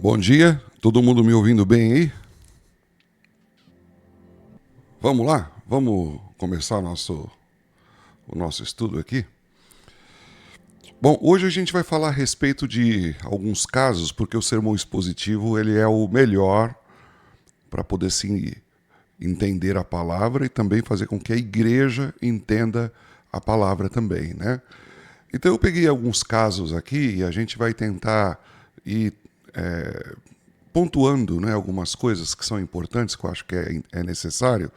Bom dia, todo mundo me ouvindo bem aí? Vamos lá? Vamos começar o nosso estudo aqui? Bom, hoje a gente vai falar a respeito de alguns casos, porque o sermão expositivo ele é o melhor para poder se entender a palavra e também fazer com que a igreja entenda a palavra também, né? Então eu peguei alguns casos aqui e a gente vai tentar ir pontuando, né, algumas coisas que são importantes, que eu acho que é necessário,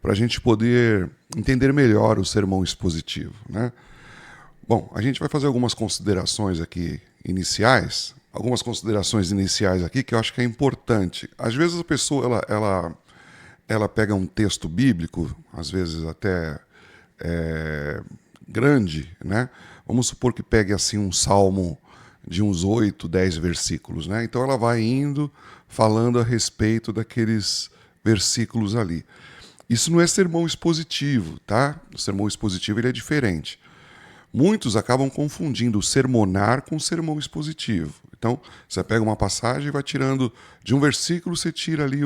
para a gente poder entender melhor o sermão expositivo, né? Bom, a gente vai fazer algumas considerações aqui iniciais, algumas considerações iniciais aqui que eu acho que é importante. Às vezes a pessoa ela pega um texto bíblico, às vezes até grande, né? Vamos supor que pegue assim um salmo de uns 8, 10 versículos, né? Então ela vai indo falando a respeito daqueles versículos ali. Isso não é sermão expositivo, tá? O sermão expositivo ele é diferente. Muitos acabam confundindo o sermonar com o sermão expositivo. Então, você pega uma passagem e vai tirando de um versículo, você tira ali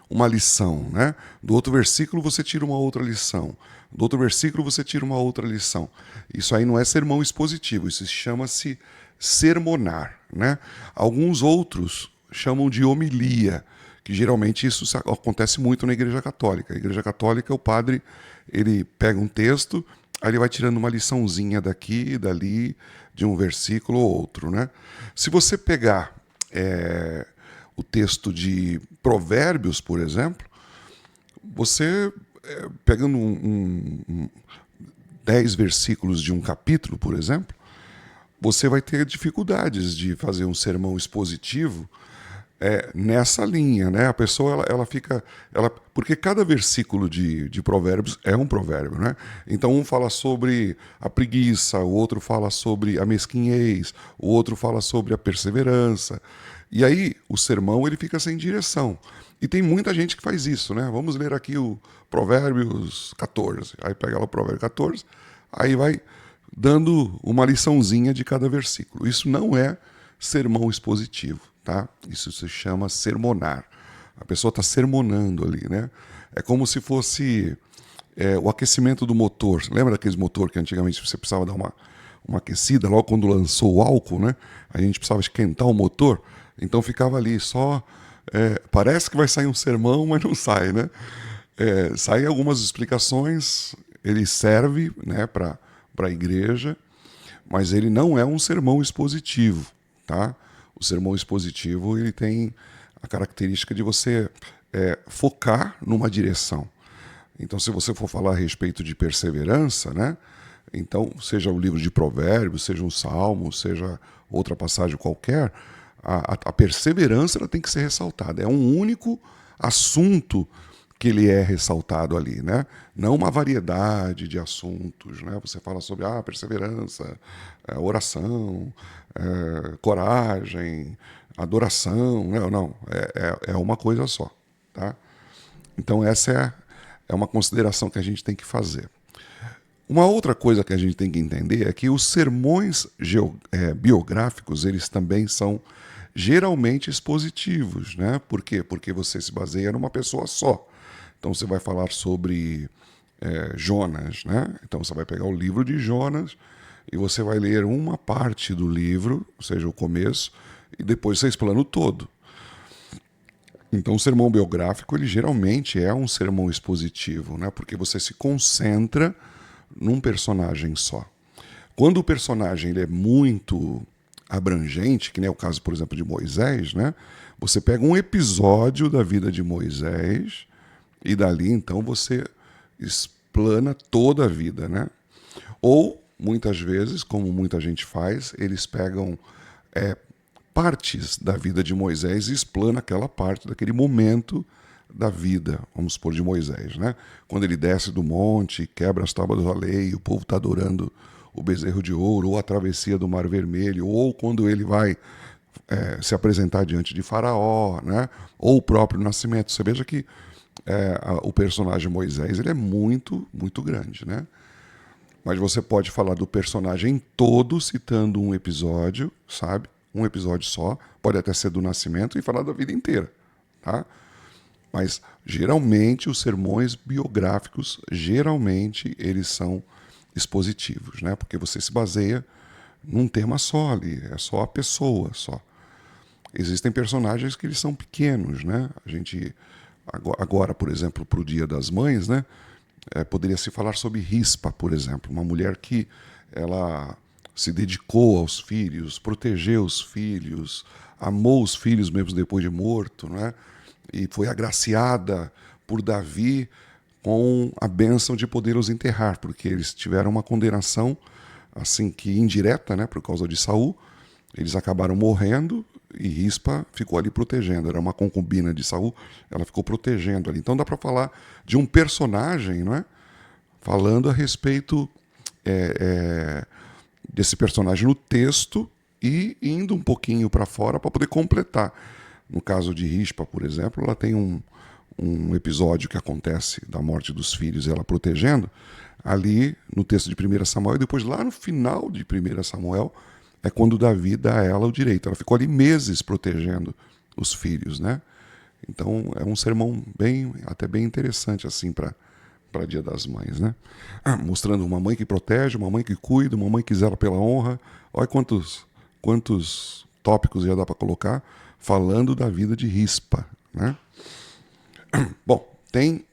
uma lição, né? Do outro versículo você tira uma outra lição. Do outro versículo você tira uma outra lição. Isso aí não é sermão expositivo, isso chama-se sermonar, né? Alguns outros chamam de homilia, que geralmente isso acontece muito na Igreja Católica. A Igreja Católica, o padre ele pega um texto, aí ele vai tirando uma liçãozinha daqui e dali, de um versículo ou outro, né? Se você pegar o texto de Provérbios, por exemplo, você, pegando 10 versículos de um capítulo, por exemplo, você vai ter dificuldades de fazer um sermão expositivo nessa linha, né? A pessoa ela fica, porque cada versículo de Provérbios é um provérbio, né? Então um fala sobre a preguiça, o outro fala sobre a mesquinhez, o outro fala sobre a perseverança. E aí o sermão ele fica sem direção. E tem muita gente que faz isso, né? Vamos ler aqui o Provérbios 14. Aí pega lá o Provérbio 14, aí vai dando uma liçãozinha de cada versículo. Isso não é sermão expositivo, tá? Isso se chama sermonar. A pessoa está sermonando ali, né? É como se fosse o aquecimento do motor. Lembra daqueles motor que antigamente você precisava dar uma aquecida, logo quando lançou o álcool, né? A gente precisava esquentar o motor, então ficava ali só... parece que vai sair um sermão, mas não sai, né? Saem algumas explicações, ele serve, né, para a igreja, mas ele não é um sermão expositivo, tá? O sermão expositivo ele tem a característica de você focar numa direção. Então, se você for falar a respeito de perseverança, né? Então, seja o livro de Provérbios, seja um salmo, seja outra passagem qualquer, a perseverança ela tem que ser ressaltada. É um único assunto que ele é ressaltado ali, né? Não uma variedade de assuntos, né? Você fala sobre perseverança, oração, coragem, adoração, não, é uma coisa só, tá? Então essa é uma consideração que a gente tem que fazer. Uma outra coisa que a gente tem que entender é que os sermões biográficos eles também são geralmente expositivos, né? Por quê? Porque você se baseia numa pessoa só. Então você vai falar sobre Jonas, né? Então você vai pegar o livro de Jonas e você vai ler uma parte do livro, ou seja, o começo, e depois você explana o todo. Então o sermão biográfico ele geralmente é um sermão expositivo, né? Porque você se concentra num personagem só. Quando o personagem ele é muito abrangente, que nem é o caso, por exemplo, de Moisés, né? Você pega um episódio da vida de Moisés e dali, então, você explana toda a vida, né? Ou, muitas vezes, como muita gente faz, eles pegam partes da vida de Moisés e explana aquela parte daquele momento da vida, vamos supor, de Moisés, né? Quando ele desce do monte, quebra as tábuas da lei, o povo está adorando o bezerro de ouro, ou a travessia do Mar Vermelho, ou quando ele vai se apresentar diante de Faraó, né? Ou o próprio nascimento. Você veja que o personagem Moisés ele é muito, muito grande, né? Mas você pode falar do personagem todo citando um episódio, sabe? um episódio só, pode até ser do nascimento e falar da vida inteira, tá? Mas, geralmente, os sermões biográficos, geralmente, eles são expositivos, né? Porque você se baseia num tema só ali, é só a pessoa, só. Existem personagens que eles são pequenos, né? A gente, agora, por exemplo, para o Dia das Mães, né? Poderia se falar sobre Rispa, por exemplo, uma mulher que ela se dedicou aos filhos, protegeu os filhos, amou os filhos mesmo depois de morto, né? E foi agraciada por Davi com a bênção de poder os enterrar, porque eles tiveram uma condenação assim que indireta, né, por causa de Saul. Eles acabaram morrendo e Rispa ficou ali protegendo. Era uma concubina de Saul, ela ficou protegendo ali. Então dá para falar de um personagem, não é? Falando a respeito desse personagem no texto e indo um pouquinho para fora para poder completar. No caso de Rispa, por exemplo, ela tem um episódio que acontece da morte dos filhos, ela protegendo, ali no texto de 1 Samuel, e depois lá no final de 1 Samuel, é quando Davi dá a ela o direito. Ela ficou ali meses protegendo os filhos, né? Então é um sermão até bem interessante assim para Dia das Mães, né? Mostrando uma mãe que protege, uma mãe que cuida, uma mãe que zela pela honra. Olha quantos tópicos já dá para colocar falando da vida de Rispa, né? Bom, tem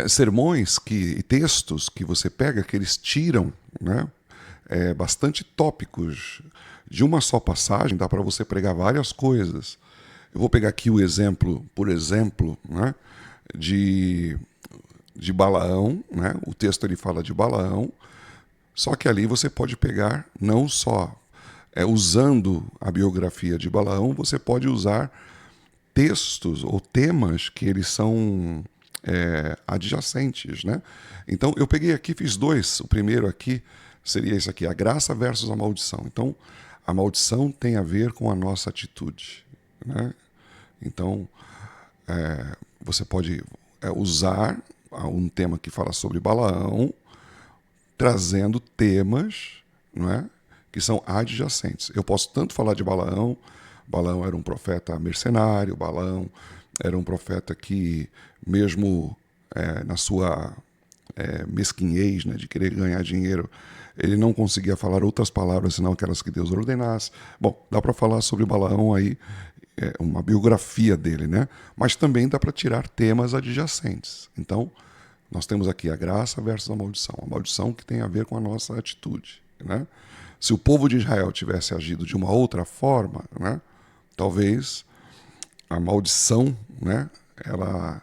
sermões e textos que você pega que eles tiram, né? Bastante tópicos de uma só passagem, dá para você pregar várias coisas. Eu vou pegar aqui o exemplo, por exemplo, né, de Balaão, né? O texto ele fala de Balaão, só que ali você pode pegar não só usando a biografia de Balaão, você pode usar textos ou temas que eles são adjacentes, né? Então eu peguei aqui, fiz dois. O primeiro aqui seria esse aqui, a graça versus a maldição. Então, a maldição tem a ver com a nossa atitude, né? Então, você pode usar um tema que fala sobre Balaão, trazendo temas, não é, que são adjacentes. Eu posso tanto falar de Balaão. Balaão era um profeta mercenário, Balaão era um profeta que, mesmo na sua mesquinhez, né, de querer ganhar dinheiro, ele não conseguia falar outras palavras senão aquelas que Deus ordenasse. Bom, dá para falar sobre Balaão aí, uma biografia dele, né? Mas também dá para tirar temas adjacentes. Então, nós temos aqui a graça versus a maldição que tem a ver com a nossa atitude, né? Se o povo de Israel tivesse agido de uma outra forma, né, talvez a maldição, né, ela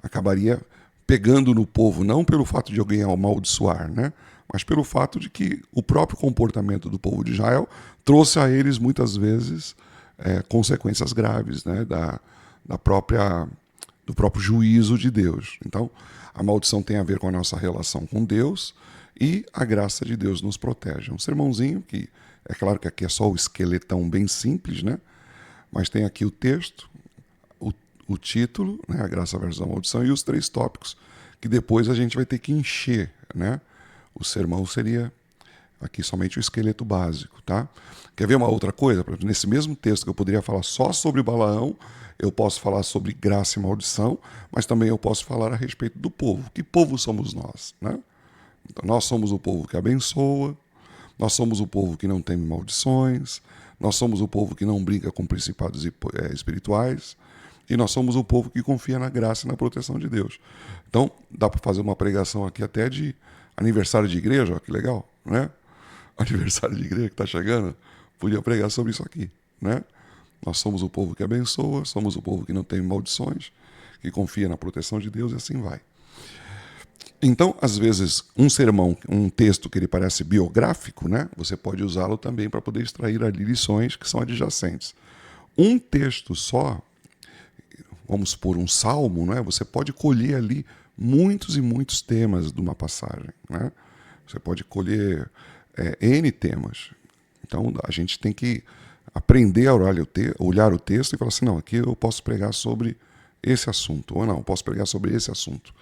acabaria pegando no povo, não pelo fato de alguém amaldiçoar, né, mas pelo fato de que o próprio comportamento do povo de Israel trouxe a eles, muitas vezes, consequências graves, né, do próprio juízo de Deus. Então, a maldição tem a ver com a nossa relação com Deus e a graça de Deus nos protege. É um sermãozinho que, é claro que aqui é só o esqueletão bem simples, né, mas tem aqui o texto, o título, né, a graça versus a maldição, e os 3 tópicos que depois a gente vai ter que encher, né? O sermão seria aqui somente o esqueleto básico, tá? Quer ver uma outra coisa? Nesse mesmo texto que eu poderia falar só sobre Balaão, eu posso falar sobre graça e maldição, mas também eu posso falar a respeito do povo. Que povo somos nós, né? Então, nós somos o povo que abençoa, nós somos o povo que não teme maldições, nós somos o povo que não brinca com principados espirituais, e nós somos o povo que confia na graça e na proteção de Deus. Então, dá para fazer uma pregação aqui até de aniversário de igreja, ó, que legal, né? Aniversário de igreja que está chegando, podia pregar sobre isso aqui, né? Nós somos o povo que abençoa, somos o povo que não tem maldições, que confia na proteção de Deus, e assim vai. Então, às vezes, um sermão, um texto que ele parece biográfico, né? Você pode usá-lo também para poder extrair ali lições que são adjacentes. Um texto só, vamos supor, um salmo, né? Você pode colher ali muitos e muitos temas de uma passagem, né? Você pode colher N temas. Então, a gente tem que aprender a olhar o texto e falar assim, não, aqui eu posso pregar sobre esse assunto, ou não, eu posso pregar sobre esse assunto.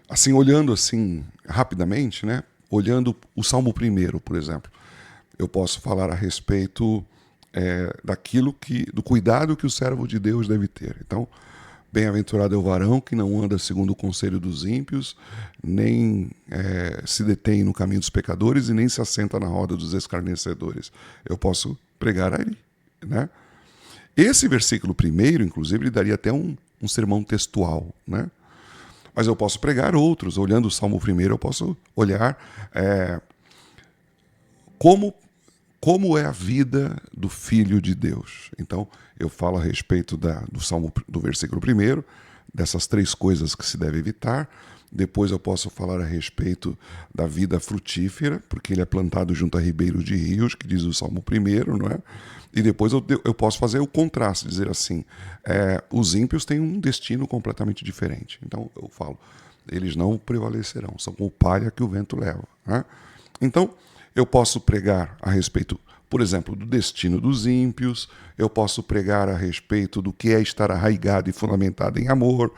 Assim, olhando assim, rapidamente, né? Olhando o Salmo 1, por exemplo. Eu posso falar a respeito do cuidado que o servo de Deus deve ter. Então, bem-aventurado é o varão que não anda segundo o conselho dos ímpios, nem se detém no caminho dos pecadores e nem se assenta na roda dos escarnecedores. Eu posso pregar a ele, né? Esse versículo primeiro, inclusive, ele daria até um sermão textual, né? Mas eu posso pregar outros. Olhando o Salmo primeiro, eu posso olhar como é a vida do Filho de Deus. Então, eu falo a respeito do versículo primeiro, dessas 3 coisas que se deve evitar. Depois eu posso falar a respeito da vida frutífera, porque ele é plantado junto a ribeiros de rios, que diz o Salmo primeiro, não é? E depois eu posso fazer o contraste, dizer assim, os ímpios têm um destino completamente diferente. Então eu falo, eles não prevalecerão, são como palha que o vento leva, né? Então, eu posso pregar a respeito, por exemplo, do destino dos ímpios, eu posso pregar a respeito do que é estar arraigado e fundamentado em amor,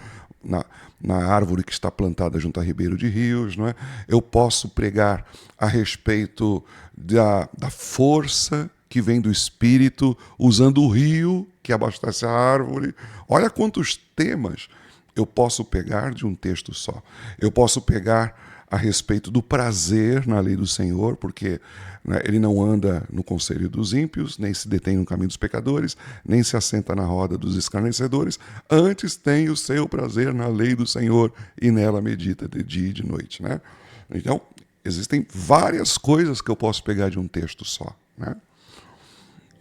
na árvore que está plantada junto a ribeiro de rios, não é? Eu posso pregar a respeito da força que vem do Espírito, usando o rio que abastece a árvore. Olha quantos temas eu posso pegar de um texto só. Eu posso pegar a respeito do prazer na lei do Senhor, porque ele não anda no conselho dos ímpios, nem se detém no caminho dos pecadores, nem se assenta na roda dos escarnecedores, antes tem o seu prazer na lei do Senhor e nela medita de dia e de noite, né? Então, existem várias coisas que eu posso pegar de um texto só, né?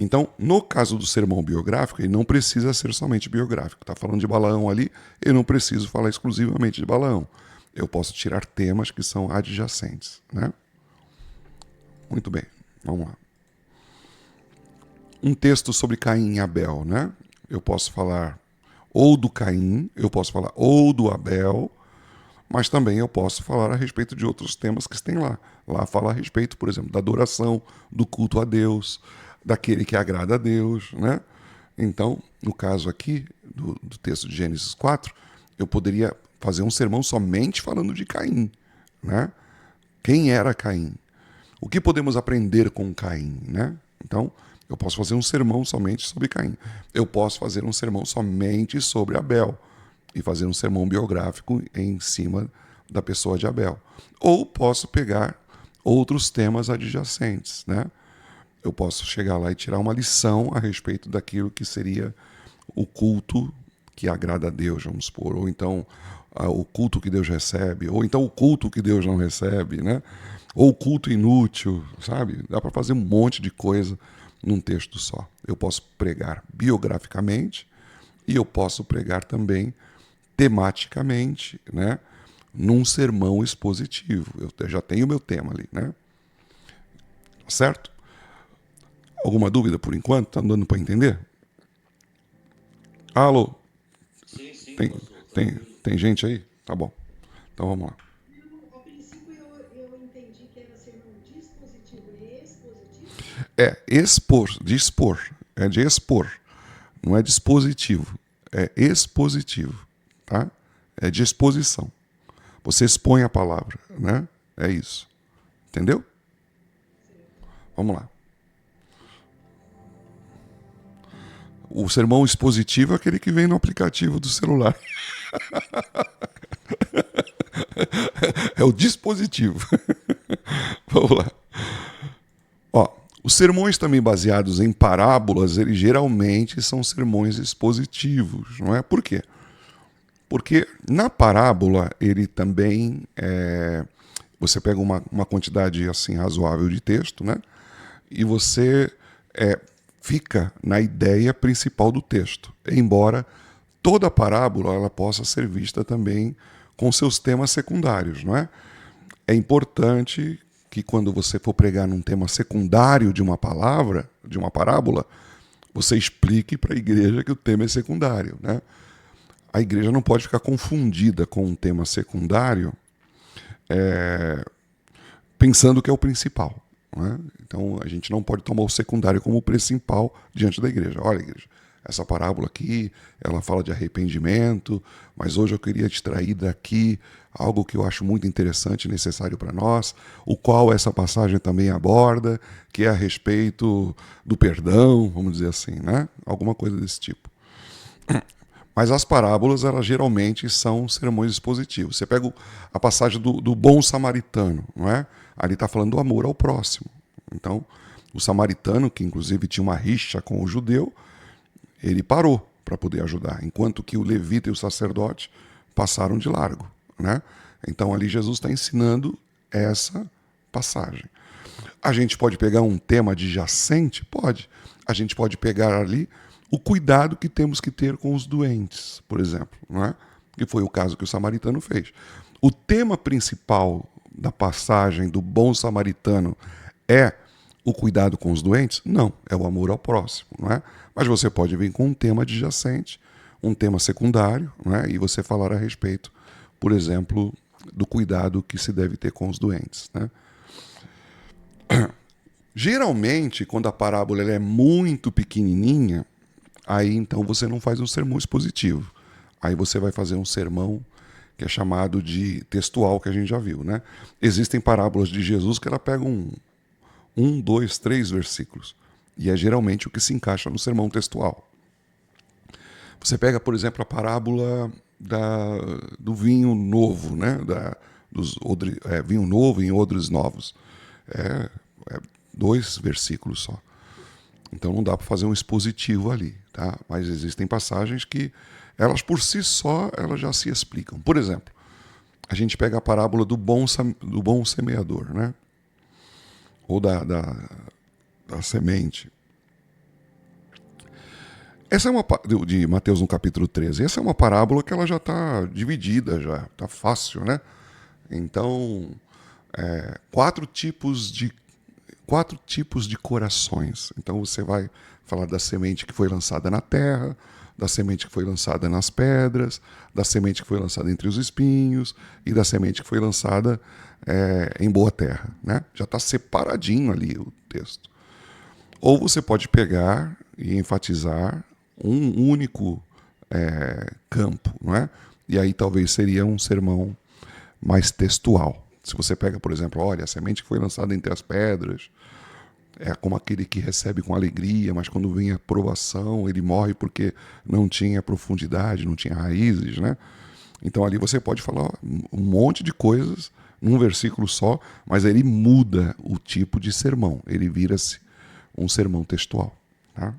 Então, no caso do sermão biográfico, ele não precisa ser somente biográfico. Está falando de Balaão ali, eu não preciso falar exclusivamente de Balaão. Eu posso tirar temas que são adjacentes, né? Muito bem, vamos lá. Um texto sobre Caim e Abel, né? Eu posso falar ou do Caim, eu posso falar ou do Abel, mas também eu posso falar a respeito de outros temas que tem lá. Lá fala a respeito, por exemplo, da adoração, do culto a Deus, daquele que agrada a Deus, né? Então, no caso aqui, do texto de Gênesis 4, eu poderia fazer um sermão somente falando de Caim, né? Quem era Caim? O que podemos aprender com Caim, né? Então, eu posso fazer um sermão somente sobre Caim. Eu posso fazer um sermão somente sobre Abel e fazer um sermão biográfico em cima da pessoa de Abel. Ou posso pegar outros temas adjacentes, né? Eu posso chegar lá e tirar uma lição a respeito daquilo que seria o culto que agrada a Deus, vamos supor, ou então o culto que Deus recebe, ou então o culto que Deus não recebe, né? Ou o culto inútil, sabe? Dá para fazer um monte de coisa num texto só. Eu posso pregar biograficamente e eu posso pregar também tematicamente, né? Num sermão expositivo. Eu já tenho o meu tema ali, né? Certo? Alguma dúvida por enquanto? Tá dando para entender? Alô? Sim, sim, Tem, pastor, tranquilo. tem gente aí? Tá bom. Então vamos lá. Não, a princípio eu entendi que era sermão dispositivo e expositivo. É expor, de expor. É de expor. Não é dispositivo. É expositivo. Tá? É de exposição. Você expõe a palavra, né? É isso. Entendeu? Certo. Vamos lá. O sermão expositivo é aquele que vem no aplicativo do celular. É o dispositivo. Vamos lá. Ó, os sermões também baseados em parábolas, eles geralmente são sermões expositivos, não é? Por quê? Porque na parábola ele também você pega uma quantidade assim razoável de texto, né? E você fica na ideia principal do texto, embora toda parábola ela possa ser vista também com seus temas secundários, não é? É importante que quando você for pregar num tema secundário de uma palavra, de uma parábola, você explique para a igreja que o tema é secundário, né? A igreja não pode ficar confundida com um tema secundário pensando que é o principal, né? Então a gente não pode tomar o secundário como o principal diante da igreja. Olha, igreja, essa parábola aqui, ela fala de arrependimento, mas hoje eu queria te trair daqui algo que eu acho muito interessante e necessário para nós, o qual essa passagem também aborda, que é a respeito do perdão, vamos dizer assim, né? Alguma coisa desse tipo. Mas as parábolas, elas geralmente são sermões expositivos. Você pega a passagem do bom samaritano, não é? Ali está falando do amor ao próximo. Então, o samaritano, que inclusive tinha uma rixa com o judeu, ele parou para poder ajudar, enquanto que o levita e o sacerdote passaram de largo, né? Então, ali Jesus está ensinando essa passagem. A gente pode pegar um tema adjacente? Pode. A gente pode pegar ali o cuidado que temos que ter com os doentes, por exemplo, não é? Que foi o caso que o samaritano fez. O tema principal da passagem do bom samaritano é o cuidado com os doentes? Não, é o amor ao próximo, não é? Mas você pode vir com um tema adjacente, um tema secundário, não é? E você falar a respeito, por exemplo, do cuidado que se deve ter com os doentes, né? Geralmente, quando a parábola ela é muito pequenininha, aí então você não faz um sermão expositivo. Aí você vai fazer um sermão que é chamado de textual, que a gente já viu, né? Existem parábolas de Jesus que ela pega um, dois, três versículos. E é geralmente o que se encaixa no sermão textual. Você pega, por exemplo, a parábola do vinho novo, né? Vinho novo em odres novos. É 2 versículos só. Então não dá para fazer um expositivo ali, tá? Mas existem passagens que elas por si só elas já se explicam. Por exemplo, a gente pega a parábola do bom semeador, né? Ou da semente. Essa é uma de Mateus no capítulo 13. Essa é uma parábola que ela já está dividida, já está fácil, né? Então, 4 tipos de corações. Então você vai falar da semente que foi lançada na terra, da semente que foi lançada nas pedras, da semente que foi lançada entre os espinhos e da semente que foi lançada em boa terra, né? Já está separadinho ali o texto. Ou você pode pegar e enfatizar um único campo, não é? E aí talvez seria um sermão mais textual. Se você pega, por exemplo, olha, a semente que foi lançada entre as pedras é como aquele que recebe com alegria, mas quando vem a provação, ele morre porque não tinha profundidade, não tinha raízes, né? Então ali você pode falar um monte de coisas num versículo só, mas ele muda o tipo de sermão, ele vira-se um sermão textual, tá?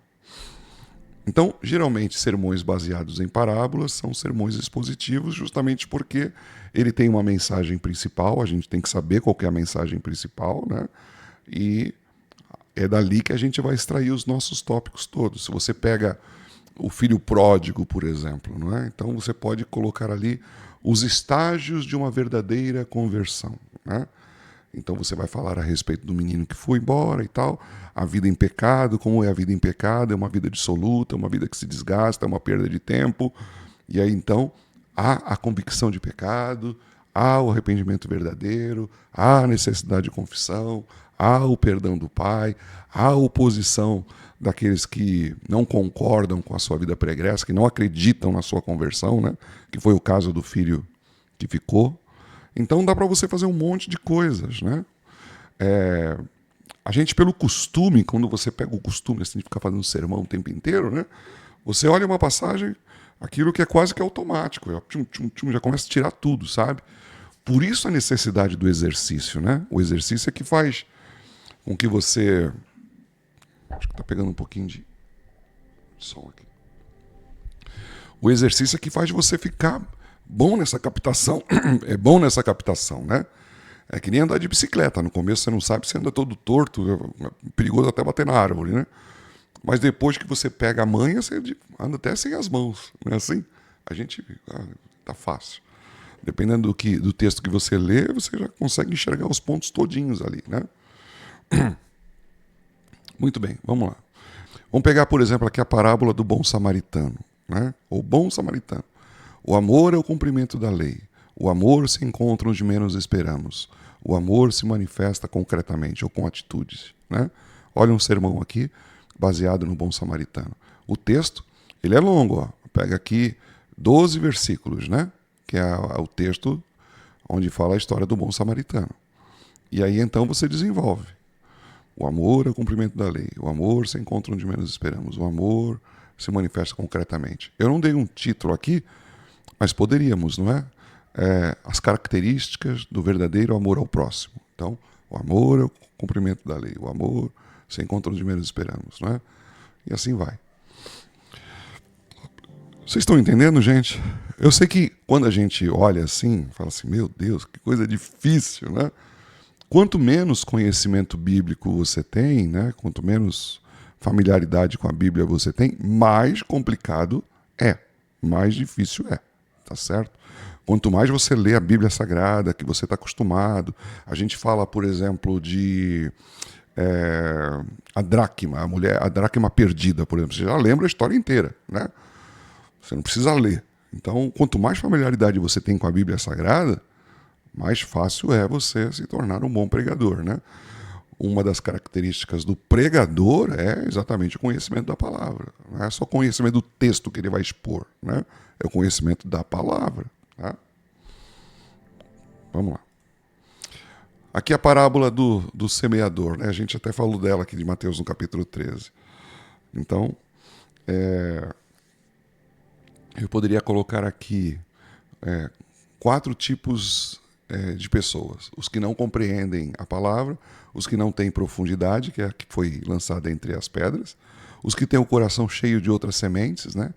Então, geralmente, sermões baseados em parábolas são sermões expositivos, justamente porque ele tem uma mensagem principal, a gente tem que saber qual que é a mensagem principal, né? E é dali que a gente vai extrair os nossos tópicos todos. Se você pega o filho pródigo, por exemplo, não é? Então você pode colocar ali os estágios de uma verdadeira conversão, né? Então você vai falar a respeito do menino que foi embora e tal, a vida em pecado, como é a vida em pecado, é uma vida dissoluta, é uma vida que se desgasta, é uma perda de tempo. E aí então há a convicção de pecado, há o arrependimento verdadeiro, há a necessidade de confissão, há o perdão do Pai, há a oposição daqueles que não concordam com a sua vida pregressa, que não acreditam na sua conversão, né? Que foi o caso do filho que ficou. Então dá para você fazer um monte de coisas, né? A gente, pelo costume, quando você pega o costume assim, de ficar fazendo sermão o tempo inteiro, né? Você olha uma passagem, aquilo que é quase que automático, já começa a tirar tudo, sabe? Por isso a necessidade do exercício, né? O exercício é que faz com que você... Acho que está pegando um pouquinho de som aqui. O exercício é que faz você ficar bom nessa captação. É bom nessa captação, né? É que nem andar de bicicleta. No começo você não sabe, você anda todo torto, é perigoso até bater na árvore, né? Mas depois que você pega a manha, você anda até sem as mãos, não é assim? A gente... tá fácil. Dependendo do texto que você lê, você já consegue enxergar os pontos todinhos ali, né? Muito bem, vamos lá. Vamos pegar, por exemplo, aqui a parábola do bom samaritano, né? O bom samaritano. O amor é o cumprimento da lei. O amor se encontra onde menos esperamos. O amor se manifesta concretamente ou com atitudes, né? Olha um sermão aqui, baseado no bom samaritano. O texto Ele é longo, ó. Pega aqui 12 versículos, né? Que é o texto onde fala a história do bom samaritano. E aí então você desenvolve. O amor é o cumprimento da lei. O amor se encontra onde menos esperamos. O amor se manifesta concretamente. Eu não dei um título aqui, mas poderíamos, não é? As características do verdadeiro amor ao próximo. Então, o amor é o cumprimento da lei. O amor se encontra onde menos esperamos, não é? E assim vai. Vocês estão entendendo, gente? Eu sei que quando a gente olha assim, fala assim, meu Deus, que coisa difícil, né? Quanto menos conhecimento bíblico você tem, né? Quanto menos familiaridade com a Bíblia você tem, mais complicado é, mais difícil é, tá certo? Quanto mais você lê a Bíblia Sagrada, que você está acostumado, a gente fala, por exemplo, de a dracma, a dracma perdida, por exemplo, você já lembra a história inteira, né? Você não precisa ler. Então, quanto mais familiaridade você tem com a Bíblia Sagrada, mais fácil é você se tornar um bom pregador, né? Uma das características do pregador é exatamente o conhecimento da palavra. Não é só conhecimento do texto que ele vai expor, né? É o conhecimento da palavra. Tá? Vamos lá. Aqui a parábola do semeador, né? A gente até falou dela aqui de Mateus no capítulo 13. Então, eu poderia colocar aqui 4 tipos de pessoas. Os que não compreendem a palavra, os que não têm profundidade, que é a que foi lançada entre as pedras, os que têm o coração cheio de outras sementes, né?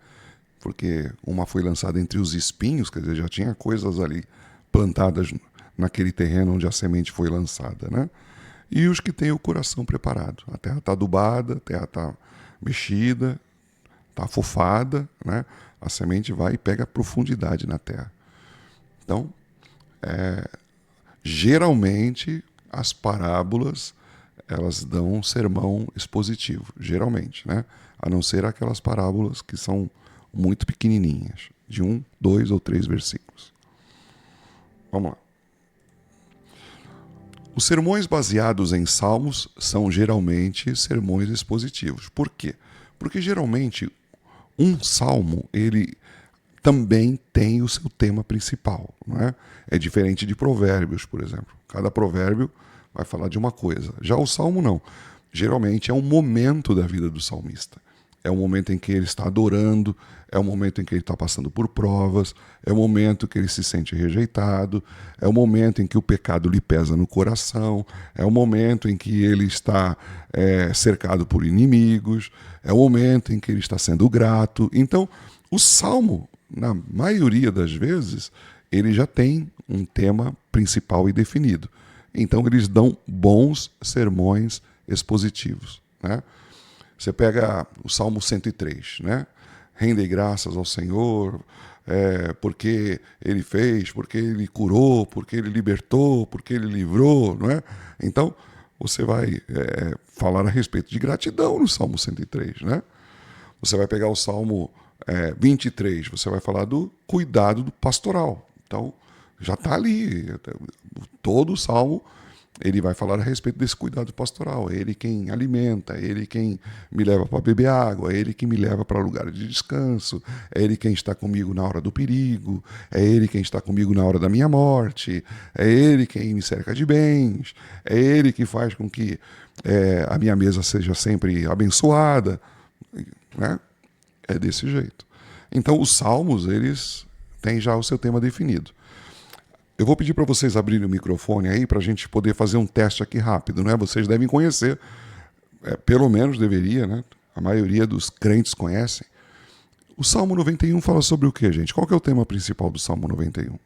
Porque uma foi lançada entre os espinhos, quer dizer, já tinha coisas ali plantadas naquele terreno onde a semente foi lançada, né? E os que têm o coração preparado. A terra está adubada, a terra está mexida, está afofada, né? A semente vai e pega profundidade na terra. Então, geralmente, as parábolas, elas dão um sermão expositivo, geralmente, né? A não ser aquelas parábolas que são muito pequenininhas, de 1, 2 ou 3 versículos. Vamos lá. Os sermões baseados em salmos são geralmente sermões expositivos. Por quê? Porque geralmente um salmo, ele também tem o seu tema principal, não é? É diferente de provérbios, por exemplo. Cada provérbio vai falar de uma coisa. Já o salmo não. Geralmente é um momento da vida do salmista. É o momento em que ele está adorando, é o momento em que ele está passando por provas, é o momento que ele se sente rejeitado, é o momento em que o pecado lhe pesa no coração, é o momento em que ele está cercado por inimigos, é o momento em que ele está sendo grato. Então, o salmo, na maioria das vezes, ele já tem um tema principal e definido. Então, eles dão bons sermões expositivos, né? Você pega o Salmo 103, né? Rendei graças ao Senhor, porque Ele fez, porque Ele curou, porque Ele libertou, porque Ele livrou, não é? Então, você vai falar a respeito de gratidão no Salmo 103, né? Você vai pegar o Salmo 23, você vai falar do cuidado do pastoral. Então, já está ali. Todo o Salmo, ele vai falar a respeito desse cuidado pastoral. É ele quem alimenta, é ele quem me leva para beber água, é ele que me leva para lugar de descanso, é ele quem está comigo na hora do perigo, é ele quem está comigo na hora da minha morte, é ele quem me cerca de bens, é ele que faz com que a minha mesa seja sempre abençoada, né? É desse jeito. Então, os salmos, eles têm já o seu tema definido. Eu vou pedir para vocês abrirem o microfone aí para a gente poder fazer um teste aqui rápido, né? Vocês devem conhecer, pelo menos deveria, né? A maioria dos crentes conhecem. O Salmo 91 fala sobre o quê, gente? Qual que é o tema principal do Salmo 91?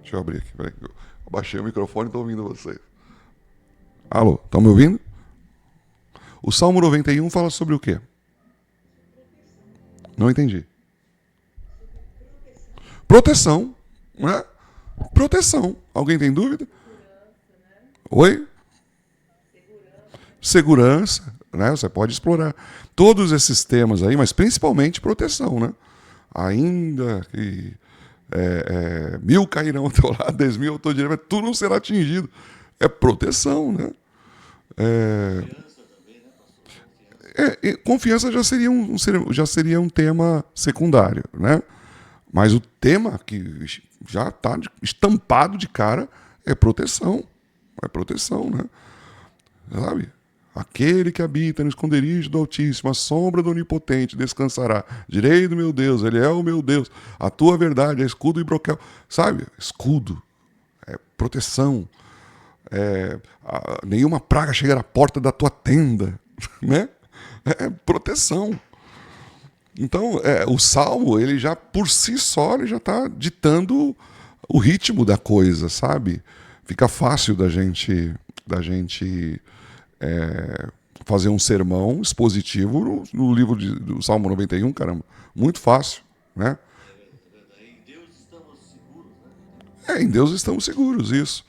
Deixa eu abrir aqui, peraí. Eu abaixei o microfone e estou ouvindo vocês. Alô, estão me ouvindo? O Salmo 91 fala sobre o quê? Não entendi. Proteção, né? Proteção. Alguém tem dúvida? Oi? Segurança, né? Você pode explorar todos esses temas aí, mas principalmente proteção, né? Ainda que 1000 cairão ao teu lado, 10.000 ao teu direito, mas tu não será atingido. É proteção, né? Confiança já seria um tema secundário, né? Mas o tema que já está estampado de cara é proteção. É proteção, né? Sabe? Aquele que habita no esconderijo do Altíssimo, a sombra do Onipotente, descansará. Direi do meu Deus, ele é o meu Deus. A tua verdade é escudo e broquel. Sabe? Escudo. É proteção. Nenhuma praga chegará à porta da tua tenda. Né? É proteção. Então, o Salmo, ele já, por si só, ele já está ditando o ritmo da coisa, sabe? Fica fácil da gente fazer um sermão expositivo no livro do Salmo 91, caramba. Muito fácil, né? Em Deus estamos seguros, né? Em Deus estamos seguros, isso.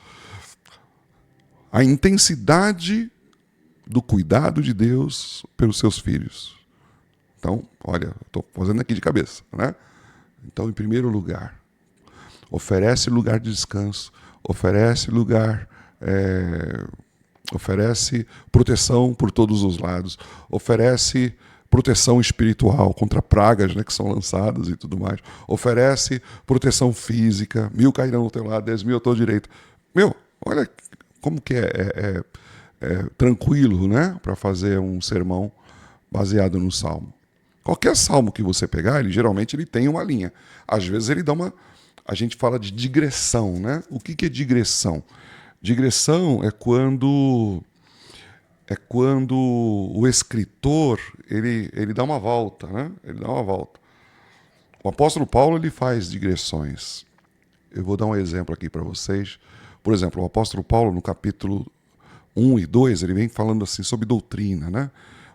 A intensidade do cuidado de Deus pelos seus filhos. Então, olha, estou fazendo aqui de cabeça, né? Então, em primeiro lugar, oferece lugar de descanso, oferece proteção por todos os lados, oferece proteção espiritual contra pragas, né, que são lançadas e tudo mais, oferece proteção física, 1000 cairão ao teu lado, 10.000 ao teu direito. Olha como que é tranquilo, né, para fazer um sermão baseado no Salmo. Qualquer salmo que você pegar, geralmente ele tem uma linha. Às vezes ele dá a gente fala de digressão, né? O que é digressão? Digressão é quando o escritor ele dá uma volta, né? Ele dá uma volta. O apóstolo Paulo ele faz digressões. Eu vou dar um exemplo aqui para vocês. Por exemplo, o apóstolo Paulo no capítulo 1 e 2, ele vem falando assim sobre doutrina, né?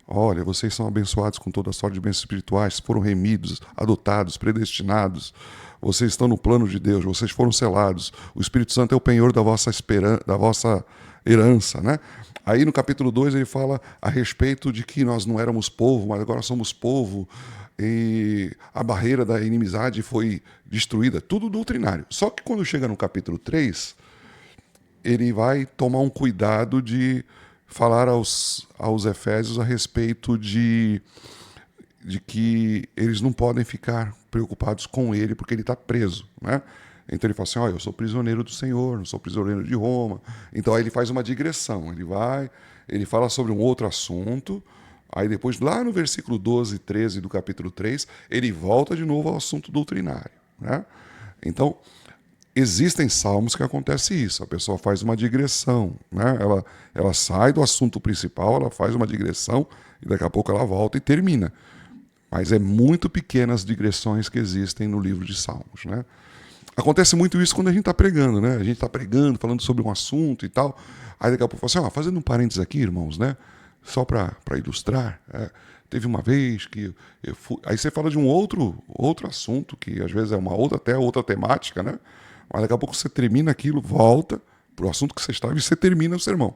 Olha, vocês são abençoados com toda a sorte de bens espirituais, foram remidos, adotados, predestinados. Vocês estão no plano de Deus, vocês foram selados. O Espírito Santo é o penhor da vossa herança, né? Aí no capítulo 2 ele fala a respeito de que nós não éramos povo, mas agora somos povo. E a barreira da inimizade foi destruída. Tudo doutrinário. Só que quando chega no capítulo 3, ele vai tomar um cuidado de falar aos Efésios a respeito de que eles não podem ficar preocupados com ele porque ele está preso, né? Então ele fala assim, eu sou prisioneiro do Senhor, não sou prisioneiro de Roma. Então aí ele faz uma digressão, ele fala sobre um outro assunto, aí depois lá no versículo 12 e 13 do capítulo 3, ele volta de novo ao assunto doutrinário, né? Então, existem salmos que acontece isso, a pessoa faz uma digressão, né? Ela sai do assunto principal, ela faz uma digressão e daqui a pouco ela volta e termina. Mas é muito pequenas as digressões que existem no livro de Salmos, né? Acontece muito isso quando a gente está pregando, né? A gente está pregando, falando sobre um assunto e tal, aí daqui a pouco fala assim, fazendo um parênteses aqui, irmãos, né? Só para ilustrar, teve uma vez que eu fui... Aí você fala de um outro assunto, que às vezes é uma outra temática, né? Mas daqui a pouco você termina aquilo, volta para o assunto que você estava e você termina o sermão.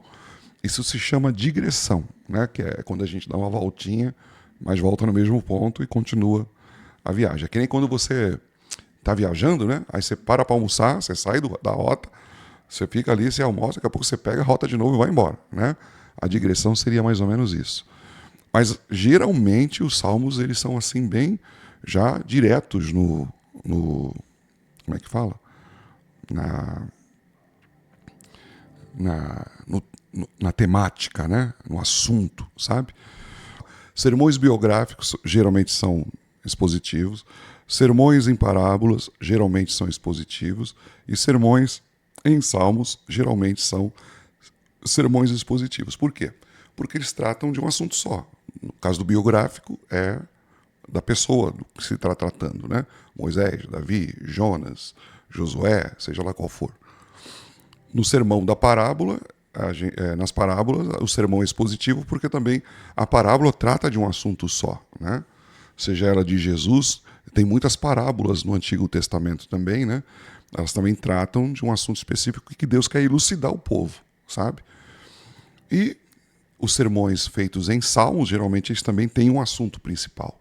Isso se chama digressão, né? Que é quando a gente dá uma voltinha, mas volta no mesmo ponto e continua a viagem. É que nem quando você está viajando, né? Aí você para almoçar, você sai da rota, você fica ali, você almoça, daqui a pouco você pega a rota de novo e vai embora, né? A digressão seria mais ou menos isso. Mas geralmente os salmos eles são assim bem já diretos no como é que fala? Na temática, né? No assunto, sabe? Sermões biográficos geralmente são expositivos, sermões em parábolas geralmente são expositivos e sermões em salmos geralmente são sermões expositivos. Por quê? Porque eles tratam de um assunto só. No caso do biográfico é da pessoa do que se está tratando, né? Moisés, Davi, Jonas, Josué, seja lá qual for. No sermão da parábola, nas parábolas, o sermão é expositivo porque também a parábola trata de um assunto só, né? Seja ela de Jesus, tem muitas parábolas no Antigo Testamento também, né? Elas também tratam de um assunto específico que Deus quer elucidar o povo, sabe? E os sermões feitos em salmos, geralmente eles também têm um assunto principal.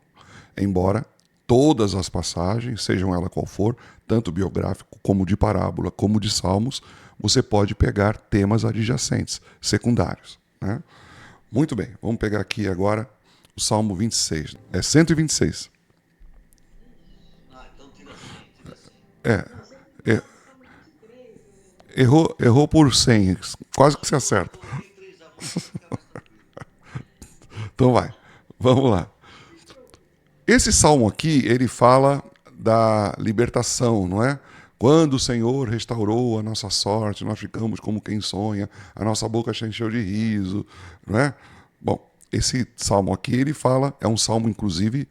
Embora todas as passagens, sejam ela qual for, tanto biográfico como de parábola, como de salmos, você pode pegar temas adjacentes, secundários, né? Muito bem, vamos pegar aqui agora o Salmo 26. É 126. Ah, então tira 100, tira 100. É, errou por 100. Quase que se acerta. Coloquei 3 a mais pra ficar mais tranquilo. Então vai. Vamos lá. Esse salmo aqui, ele fala da libertação, não é? Quando o Senhor restaurou a nossa sorte, nós ficamos como quem sonha, a nossa boca se encheu de riso, não é? Bom, esse salmo aqui, ele fala, é um salmo, inclusive,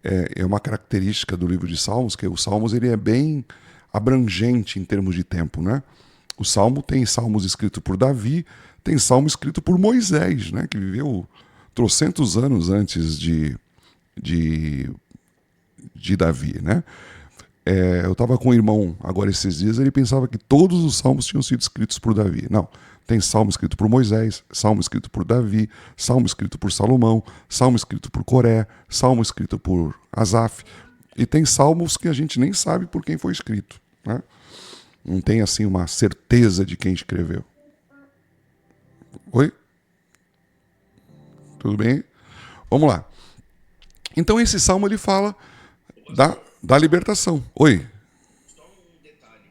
é uma característica do livro de Salmos, que o Salmos ele é bem abrangente em termos de tempo, né? O Salmo tem salmos escritos por Davi, tem salmo escrito por Moisés, né? Que viveu trocentos anos antes de Davi, né? Eu estava com um irmão agora esses dias, ele pensava que todos os salmos tinham sido escritos por Davi. Não, tem salmo escrito por Moisés, salmo escrito por Davi, salmo escrito por Salomão, salmo escrito por Coré, salmo escrito por Asaf, e tem salmos que a gente nem sabe por quem foi escrito, né? Não tem assim uma certeza de quem escreveu. Oi? Tudo bem? Vamos lá. Então esse salmo ele fala da libertação. Oi. Só um detalhe.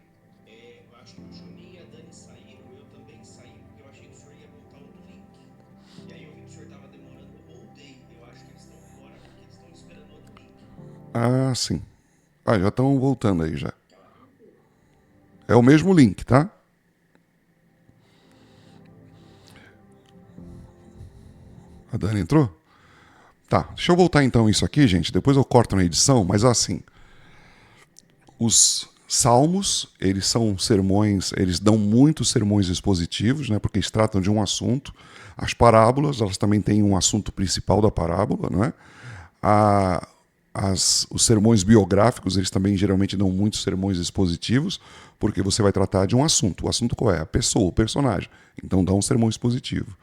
Eu acho que o Juninho e a Dani saíram, eu também saí, porque eu achei que o senhor ia botar outro link. E aí eu vi que o senhor estava demorando, voltei. Eu acho que eles estão fora porque eles estão esperando outro link. Ah, sim. Ah, já estão voltando aí já. É o mesmo link, tá? A Dani entrou? Tá, deixa eu voltar então isso aqui, gente. Depois eu corto na edição, mas assim, os salmos, eles são sermões, eles dão muitos sermões expositivos, né? Porque eles tratam de um assunto. As parábolas, elas também têm um assunto principal da parábola, não é? Os sermões biográficos, eles também geralmente dão muitos sermões expositivos, porque você vai tratar de um assunto. O assunto qual é? A pessoa, o personagem. Então dá um sermão expositivo.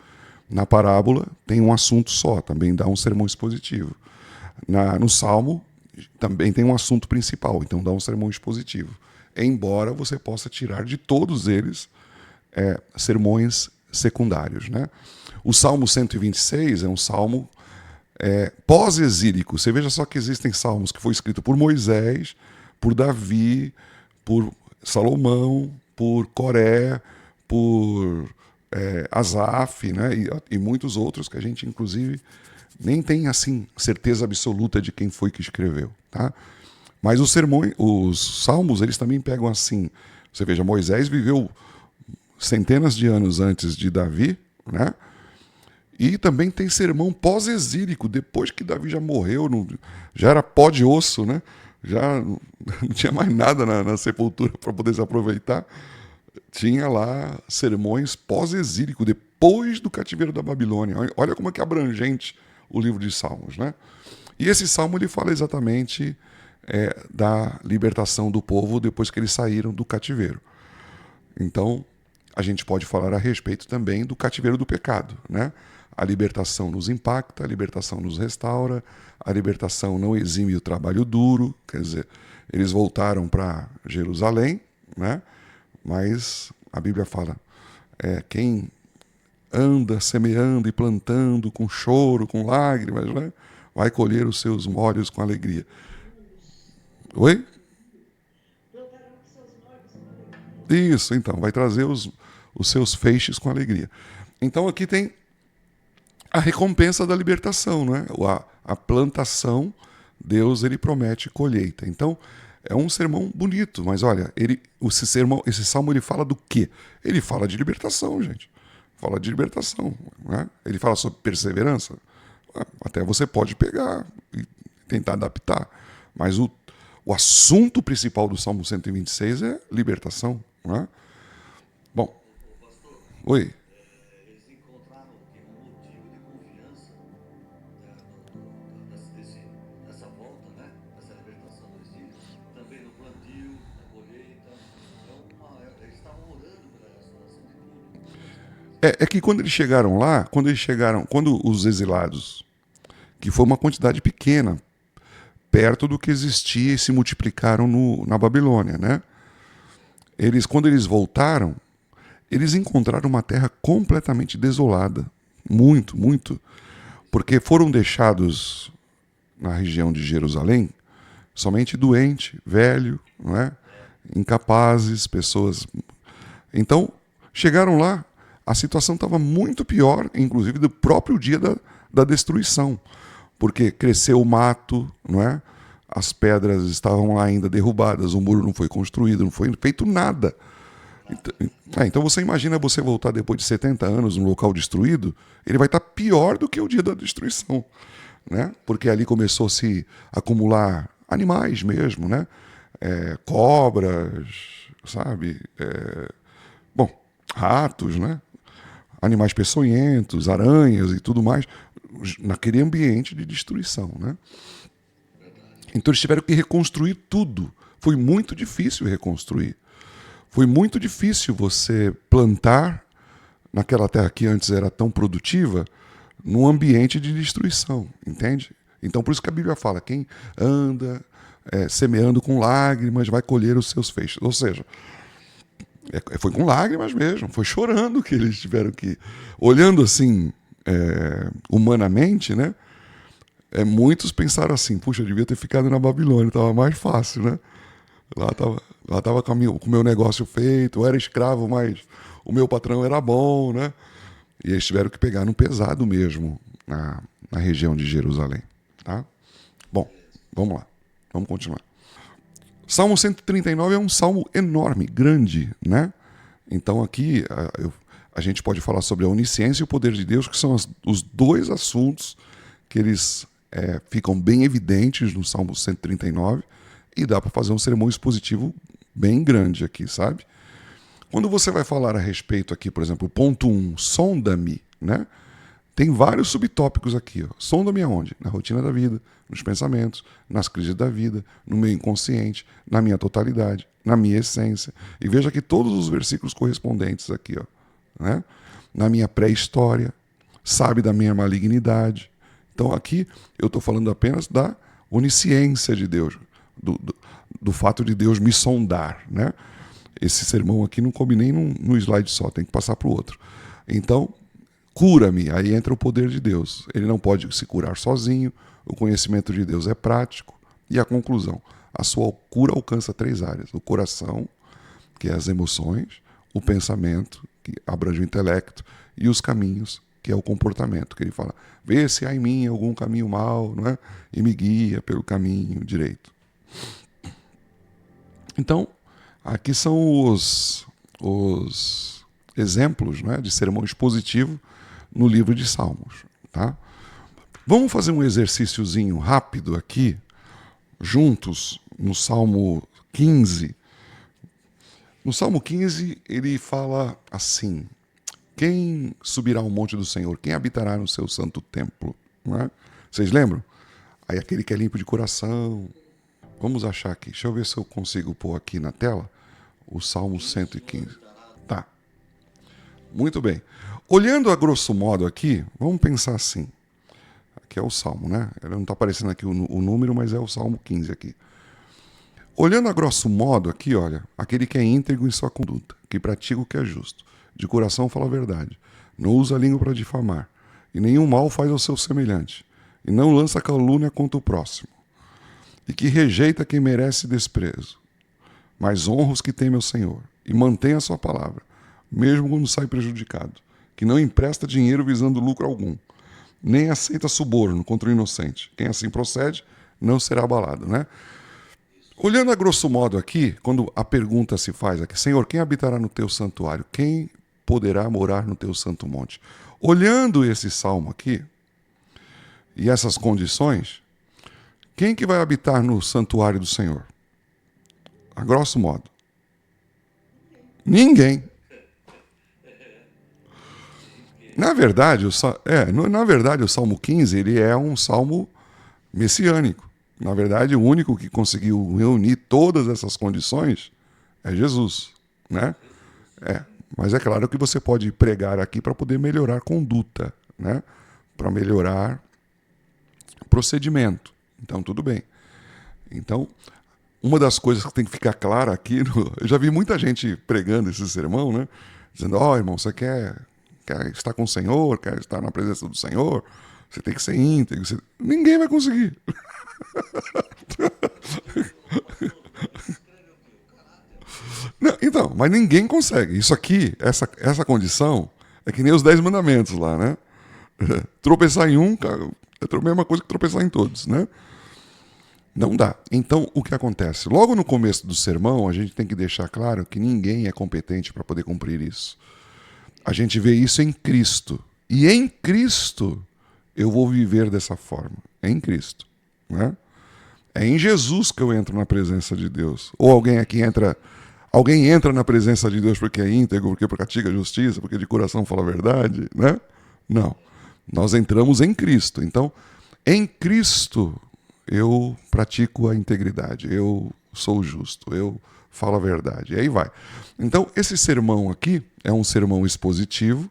Na parábola tem um assunto só, também dá um sermão expositivo. No Salmo também tem um assunto principal, então dá um sermão expositivo. Embora você possa tirar de todos eles sermões secundários, né? O Salmo 126 é um salmo pós-exílico. Você veja só que existem salmos que foi escrito por Moisés, por Davi, por Salomão, por Coré, por Asaf, né? E muitos outros que a gente, inclusive, nem tem assim certeza absoluta de quem foi que escreveu, tá? Mas os salmos, eles também pegam assim. Você veja, Moisés viveu centenas de anos antes de Davi, né? E também tem sermão pós-exílico, depois que Davi já morreu, já era pó de osso, né? Já não tinha mais nada na sepultura para poder se aproveitar. Tinha lá sermões pós-exílico, depois do cativeiro da Babilônia. Olha como é que é abrangente o livro de Salmos, né? E esse salmo ele fala exatamente da libertação do povo depois que eles saíram do cativeiro. Então, a gente pode falar a respeito também do cativeiro do pecado, né? A libertação nos impacta, a libertação nos restaura, a libertação não exime o trabalho duro, quer dizer, eles voltaram para Jerusalém, né? Mas a Bíblia fala, quem anda semeando e plantando com choro, com lágrimas, né? Vai colher os seus molhos com alegria. Oi? Isso, então, vai trazer os seus feixes com alegria. Então aqui tem a recompensa da libertação, não é? A plantação, Deus ele promete colheita. Então é um sermão bonito, mas olha, esse salmo ele fala do quê? Ele fala de libertação, gente. Fala de libertação, né? Ele fala sobre perseverança. Até você pode pegar e tentar adaptar, mas o assunto principal do Salmo 126 é libertação, né? Bom, oi. Eles encontraram um motivo de confiança dessa volta, né? Dessa libertação do exílio, também no plantio, na colheita. Então, eles estavam orando pela restauração de tudo. É que quando eles chegaram lá, quando os exilados, que foi uma quantidade pequena, perto do que existia e se multiplicaram na Babilônia, né? Quando eles voltaram, eles encontraram uma terra completamente desolada. Muito, muito. Porque foram deixados na região de Jerusalém somente doente, velho, não é? Incapazes, pessoas. Então, chegaram lá, a situação estava muito pior, inclusive do próprio dia da destruição, porque cresceu o mato, não é? As pedras estavam lá ainda derrubadas, o muro não foi construído, não foi feito nada. Então você imagina você voltar depois de 70 anos num local destruído, ele vai estar pior do que o dia da destruição, né? Porque ali começou a se acumular animais mesmo, né? Cobras, sabe? Bom, ratos, né? Animais peçonhentos, aranhas e tudo mais, naquele ambiente de destruição, né? Então eles tiveram que reconstruir tudo. Foi muito difícil reconstruir. Foi muito difícil você plantar naquela terra que antes era tão produtiva, num ambiente de destruição, entende? Então por isso que a Bíblia fala, quem anda semeando com lágrimas vai colher os seus feixes. Ou seja, foi com lágrimas mesmo, foi chorando que eles tiveram que... Olhando assim, humanamente, né? Muitos pensaram assim, puxa, eu devia ter ficado na Babilônia, estava mais fácil, né? Lá estava com o meu negócio feito, eu era escravo, mas o meu patrão era bom, né? E eles tiveram que pegar no pesado mesmo na região de Jerusalém, tá? Bom, vamos lá, vamos continuar. Salmo 139 é um salmo enorme, grande, né? Então aqui a gente pode falar sobre a onisciência e o poder de Deus, que são os dois assuntos que eles ficam bem evidentes no Salmo 139, e dá para fazer um sermão expositivo bem grande aqui, sabe? Quando você vai falar a respeito aqui, por exemplo, ponto 1, sonda-me, né? Tem vários subtópicos aqui, ó. Sonda-me aonde? Na rotina da vida, nos pensamentos, nas crises da vida, no meu inconsciente, na minha totalidade, na minha essência. E veja que todos os versículos correspondentes aqui, ó, né? Na minha pré-história, sabe da minha malignidade. Então aqui eu estou falando apenas da onisciência de Deus, do fato de Deus me sondar, né? Esse sermão aqui não coube nem num slide só, tem que passar para o outro. Então, cura-me, aí entra o poder de Deus. Ele não pode se curar sozinho, o conhecimento de Deus é prático. E a conclusão, a sua cura alcança 3 áreas. O coração, que é as emoções, o pensamento, que abrange o intelecto, e os caminhos, que é o comportamento, que ele fala, vê se há em mim algum caminho mau, não é? E me guia pelo caminho direito. Então, aqui são os exemplos, né, de sermão expositivo no livro de Salmos, tá? Vamos fazer um exercíciozinho rápido aqui, juntos, no Salmo 15. No Salmo 15, ele fala assim, quem subirá ao monte do Senhor? Quem habitará no seu santo templo? Não é? Vocês lembram? Aí aquele que é limpo de coração. Vamos achar aqui. Deixa eu ver se eu consigo pôr aqui na tela o Salmo 115. Tá. Muito bem. Olhando a grosso modo aqui, vamos pensar assim. Aqui é o Salmo, né? Ele não está aparecendo aqui o número, mas é o Salmo 15 aqui. Olhando a grosso modo aqui, olha, aquele que é íntegro em sua conduta, que pratica o que é justo, de coração fala a verdade, não usa a língua para difamar, e nenhum mal faz ao seu semelhante, e não lança calúnia contra o próximo, e que rejeita quem merece desprezo, mas honra os que temem ao Senhor, e mantém a sua palavra, mesmo quando sai prejudicado, que não empresta dinheiro visando lucro algum, nem aceita suborno contra o inocente. Quem assim procede não será abalado, né? Olhando a grosso modo aqui, quando a pergunta se faz aqui, Senhor, quem habitará no teu santuário? Quem poderá morar no teu santo monte? Olhando esse salmo aqui, e essas condições, quem que vai habitar no santuário do Senhor? A grosso modo. Ninguém. Na verdade, o Salmo 15 ele é um salmo messiânico. Na verdade, o único que conseguiu reunir todas essas condições é Jesus, né? Mas é claro que você pode pregar aqui para poder melhorar a conduta, né? Para melhorar procedimento. Então, tudo bem. Então, uma das coisas que tem que ficar clara aqui, eu já vi muita gente pregando esse sermão, né? Dizendo, irmão, você quer estar com o Senhor, quer estar na presença do Senhor, você tem que ser íntegro. Ninguém vai conseguir. Não, então, mas ninguém consegue. Isso aqui, essa condição, é que nem os 10 mandamentos lá, né? Tropeçar em um, cara, é a mesma coisa que tropeçar em todos, né? Não dá. Então, o que acontece? Logo no começo do sermão, a gente tem que deixar claro que ninguém é competente para poder cumprir isso. A gente vê isso em Cristo. E em Cristo, eu vou viver dessa forma. É em Cristo, né? É em Jesus que eu entro na presença de Deus. Ou alguém aqui entra... Alguém entra na presença de Deus porque é íntegro, porque pratica a justiça, porque de coração fala a verdade, né? Não. Nós entramos em Cristo. Então, em Cristo, eu pratico a integridade, eu sou justo, eu falo a verdade. E aí vai. Então, esse sermão aqui é um sermão expositivo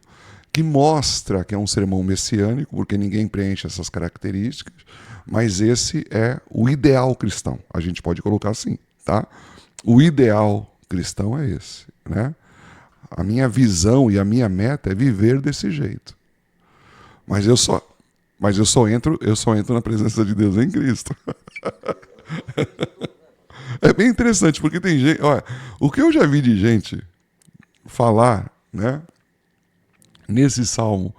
que mostra que é um sermão messiânico, porque ninguém preenche essas características, mas esse é o ideal cristão. A gente pode colocar assim, tá? O ideal cristão é esse, né? A minha visão e a minha meta é viver desse jeito. Mas eu só entro na presença de Deus em Cristo. É bem interessante, porque tem gente, olha, o que eu já vi de gente falar, né, nesse salmo,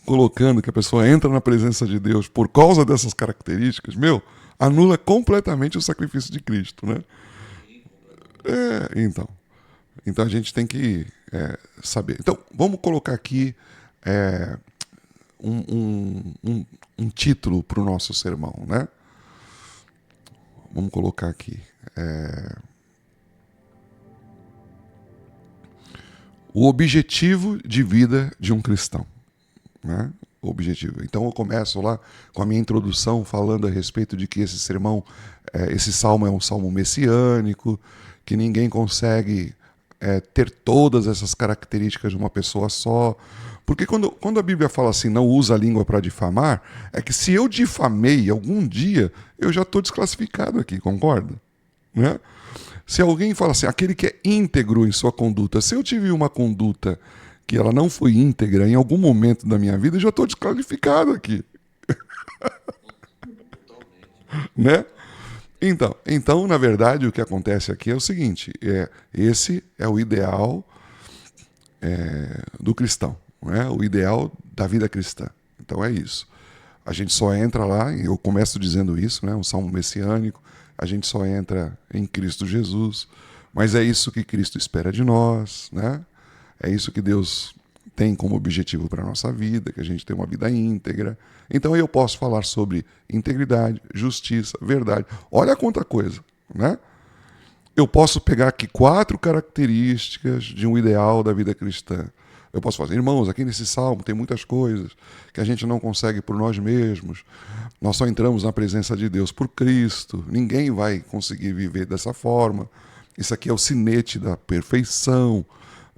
colocando que a pessoa entra na presença de Deus por causa dessas características, anula completamente o sacrifício de Cristo, né? Então a gente tem que saber. Então, vamos colocar aqui um título para o nosso sermão, né? Vamos colocar aqui. O objetivo de vida de um cristão, né? O objetivo. Então eu começo lá com a minha introdução falando a respeito de que esse sermão, esse salmo é um salmo messiânico, que ninguém consegue ter todas essas características de uma pessoa só. Porque quando a Bíblia fala assim, não usa a língua para difamar, é que se eu difamei algum dia, eu já estou desclassificado aqui, concorda? Né? Se alguém fala assim, aquele que é íntegro em sua conduta, se eu tive uma conduta que ela não foi íntegra em algum momento da minha vida, eu já estou desqualificado aqui. Né? Então, na verdade, o que acontece aqui é o seguinte, esse é o ideal do cristão, né? O ideal da vida cristã. Então é isso. A gente só entra lá, eu começo dizendo isso, né? Um salmo messiânico, a gente só entra em Cristo Jesus, mas é isso que Cristo espera de nós, né? É isso que Deus tem como objetivo para a nossa vida, que a gente tenha uma vida íntegra. Então eu posso falar sobre integridade, justiça, verdade. Olha quanta coisa, né? Eu posso pegar aqui 4 características de um ideal da vida cristã. Eu posso fazer, irmãos, aqui nesse salmo tem muitas coisas que a gente não consegue por nós mesmos. Nós só entramos na presença de Deus por Cristo. Ninguém vai conseguir viver dessa forma. Isso aqui é o sinete da perfeição,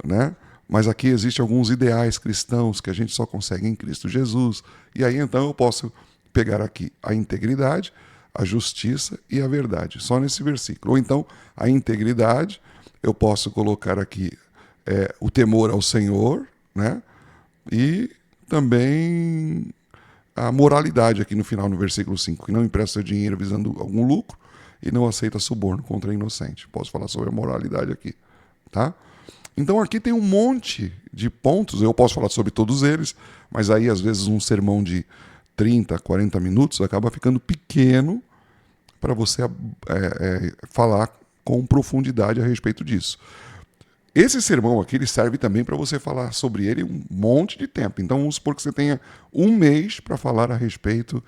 né? Mas aqui existem alguns ideais cristãos que a gente só consegue em Cristo Jesus. E aí então eu posso pegar aqui a integridade, a justiça e a verdade, só nesse versículo. Ou então a integridade, eu posso colocar aqui o temor ao Senhor, né? E também a moralidade aqui no final, no versículo 5, que não empresta seu dinheiro visando algum lucro e não aceita suborno contra inocente. Posso falar sobre a moralidade aqui, tá? Então aqui tem um monte de pontos, eu posso falar sobre todos eles, mas aí às vezes um sermão de 30, 40 minutos acaba ficando pequeno para você falar com profundidade a respeito disso. Esse sermão aqui ele serve também para você falar sobre ele um monte de tempo. Então vamos supor que você tenha um mês para falar a respeito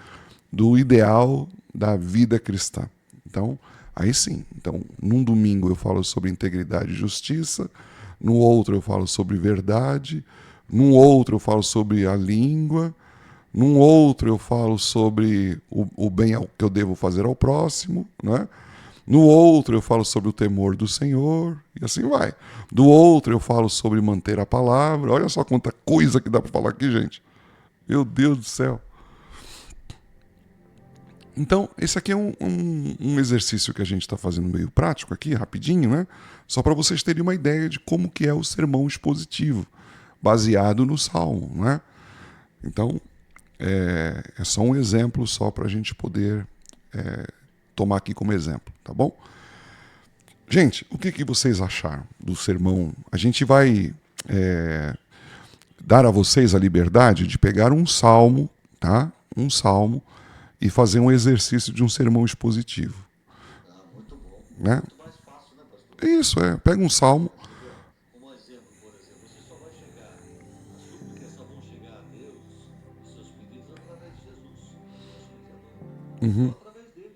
do ideal da vida cristã. Então, aí sim. Então, num domingo eu falo sobre integridade e justiça, no outro eu falo sobre verdade, num outro eu falo sobre a língua, num outro eu falo sobre o bem que eu devo fazer ao próximo, né? No outro eu falo sobre o temor do Senhor, e assim vai. Do outro eu falo sobre manter a palavra. Olha só quanta coisa que dá para falar aqui, gente. Meu Deus do céu. Então, esse aqui é um exercício que a gente está fazendo meio prático aqui, rapidinho, né? Só para vocês terem uma ideia de como que é o sermão expositivo, baseado no Salmo, né? Então, É só um exemplo, só para a gente poder tomar aqui como exemplo, tá bom? Gente, o que vocês acharam do sermão? A gente vai dar a vocês a liberdade de pegar um salmo, tá? Um salmo, e fazer um exercício de um sermão expositivo. Muito bom. Né? Muito mais fácil, né, pastor? Isso, pega um salmo. Um exemplo, por exemplo, você só vai chegar, as súplicas só vão chegar a Deus, os seus pedidos, através de Jesus, só através dele.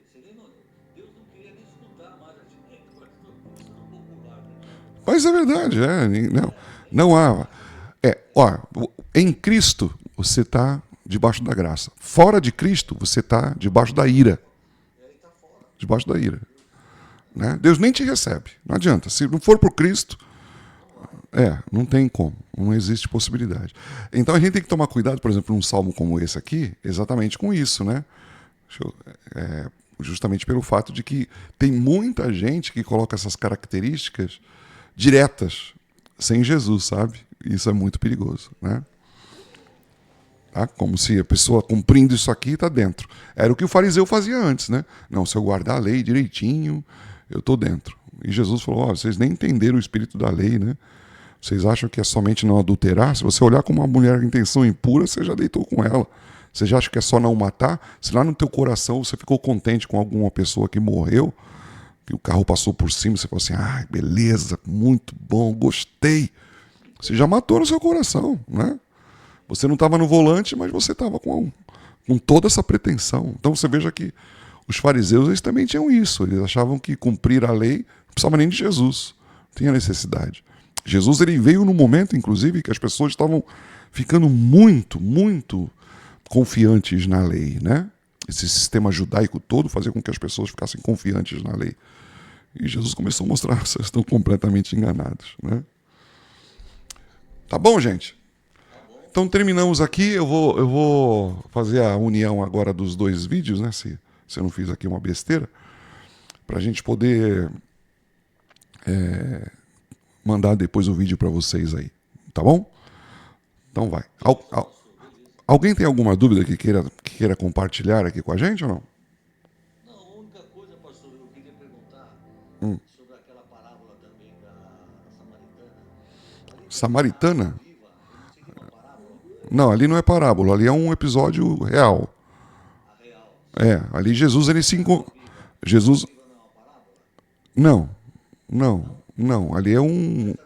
Deus não queria nem escutar mais a gente, agora estou popular, né? Mas é verdade, não há. Em Cristo você está debaixo da graça. Fora de Cristo você está debaixo da ira. Debaixo da ira. Né? Deus nem te recebe. Não adianta. Se não for por Cristo, não tem como. Não existe possibilidade. Então a gente tem que tomar cuidado, por exemplo, num salmo como esse aqui, exatamente com isso, né? Justamente pelo fato de que tem muita gente que coloca essas características diretas sem Jesus, sabe? Isso é muito perigoso, né? Tá? Como se a pessoa cumprindo isso aqui está dentro. Era o que o fariseu fazia antes, né? Não, se eu guardar a lei direitinho, eu estou dentro. E Jesus falou, vocês nem entenderam o espírito da lei, né? Vocês acham que é somente não adulterar? Se você olhar com uma mulher com intenção impura, você já deitou com ela. Você já acha que é só não matar? Se lá no teu coração você ficou contente com alguma pessoa que morreu, que o carro passou por cima, você falou assim, beleza, muito bom, gostei. Você já matou no seu coração, né? Você não estava no volante, mas você estava com toda essa pretensão. Então você veja que os fariseus eles também tinham isso. Eles achavam que cumprir a lei não precisava nem de Jesus. Não tinha necessidade. Jesus ele veio num momento, inclusive, que as pessoas estavam ficando muito, muito confiantes na lei, né? Esse sistema judaico todo fazia com que as pessoas ficassem confiantes na lei. E Jesus começou a mostrar que vocês estão completamente enganados, né? Tá bom, gente? Então terminamos aqui. Eu vou fazer a união agora dos dois vídeos, né? Se eu não fiz aqui uma besteira, para a gente poder mandar depois o vídeo para vocês aí, tá bom? Então vai. Alguém tem alguma dúvida que queira compartilhar aqui com a gente ou não? Não, a única coisa, pastor, eu queria perguntar sobre aquela parábola também da samaritana. Samaritana? Viva, eu não sei que é uma parábola, Não, ali não é parábola, ali é um episódio real. a real. Ali Jesus ele se Jesus não, ali é um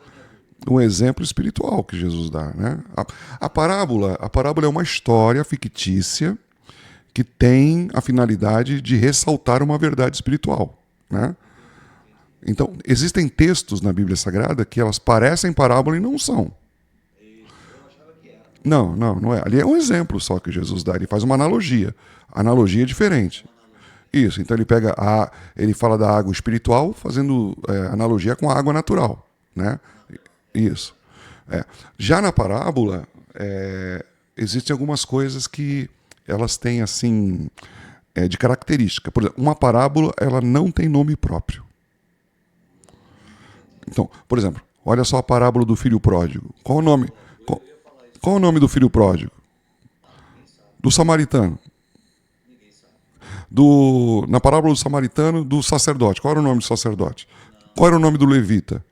exemplo espiritual que Jesus dá, né? A parábola é uma história fictícia que tem a finalidade de ressaltar uma verdade espiritual, né? Então, existem textos na Bíblia Sagrada que elas parecem parábola e não são. Não é. Ali é um exemplo só que Jesus dá. Ele faz uma analogia. A analogia é diferente. Isso. Então ele fala da água espiritual, fazendo analogia com a água natural, né? Isso. Já na parábola existem algumas coisas que elas têm assim de característica. Por exemplo, uma parábola ela não tem nome próprio. Então, por exemplo, olha só a parábola do filho pródigo. Qual o nome? Qual o nome do filho pródigo? Do samaritano. Na parábola do samaritano, do sacerdote. Qual era o nome do sacerdote? Qual era o nome do levita?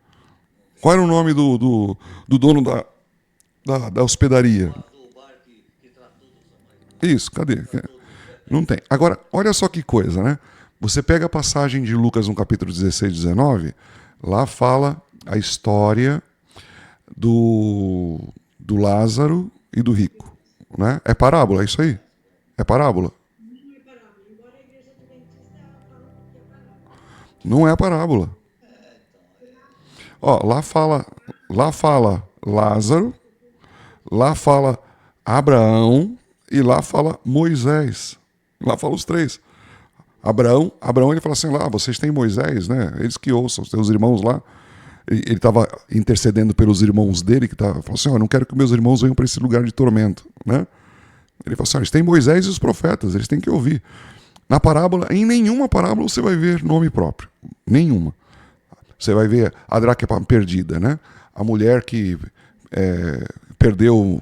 Qual era o nome do dono da hospedaria? Isso, cadê? Não tem. Agora, olha só que coisa, né? Você pega a passagem de Lucas no capítulo 16, 19, lá fala a história do Lázaro e do rico, né? É parábola, é isso aí? É parábola? Não é parábola, embora a igreja adventista fala que é parábola. Não é parábola. Lá fala Lázaro, lá fala Abraão e lá fala Moisés. Lá fala os três. Abraão ele fala assim, lá, vocês têm Moisés, né? Eles que ouçam, os teus irmãos lá. Ele estava intercedendo pelos irmãos dele, que falou assim, eu não quero que meus irmãos venham para esse lugar de tormento, né? Ele falou assim, eles têm Moisés e os profetas, eles têm que ouvir. Na parábola, em nenhuma parábola você vai ver nome próprio. Nenhuma. Você vai ver a dracma perdida, né? A mulher que perdeu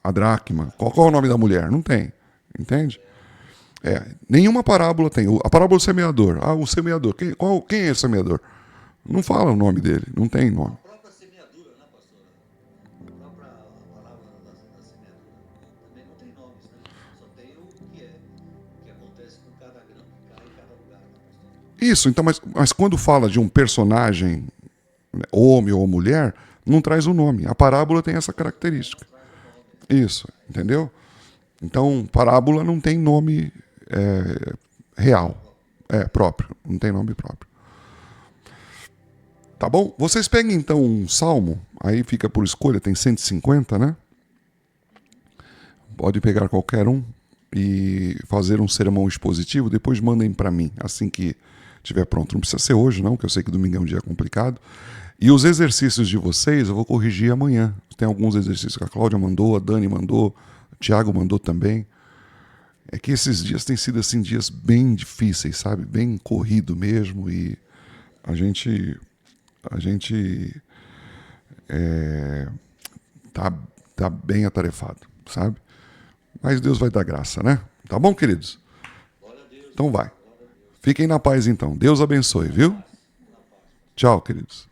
a dracma. Qual é o nome da mulher? Não tem. Entende? Nenhuma parábola tem. A parábola do semeador. O semeador. Quem é o semeador? Não fala o nome dele. Não tem nome. A própria semeadura, né, pastora? A própria palavra da semeadura também não tem nomes, né? Só tem o que acontece com cada grão que cai em cada lugar, né, pastor? Isso, então, mas quando fala de um personagem, né, homem ou mulher, não traz o nome. A parábola tem essa característica. Isso, entendeu? Então, parábola não tem nome real, próprio. Não tem nome próprio. Tá bom? Vocês peguem então um salmo, aí fica por escolha, tem 150, né? Pode pegar qualquer um e fazer um sermão expositivo, depois mandem para mim, assim que estiver pronto. Não precisa ser hoje, não, que eu sei que domingo é um dia complicado. E os exercícios de vocês eu vou corrigir amanhã. Tem alguns exercícios que a Cláudia mandou, a Dani mandou, o Thiago mandou também. É que esses dias têm sido assim dias bem difíceis, sabe? Bem corrido mesmo, e a gente tá bem atarefado, sabe? Mas Deus vai dar graça, né? Tá bom, queridos? Então vai. Fiquem na paz então. Deus abençoe, viu? Tchau, queridos.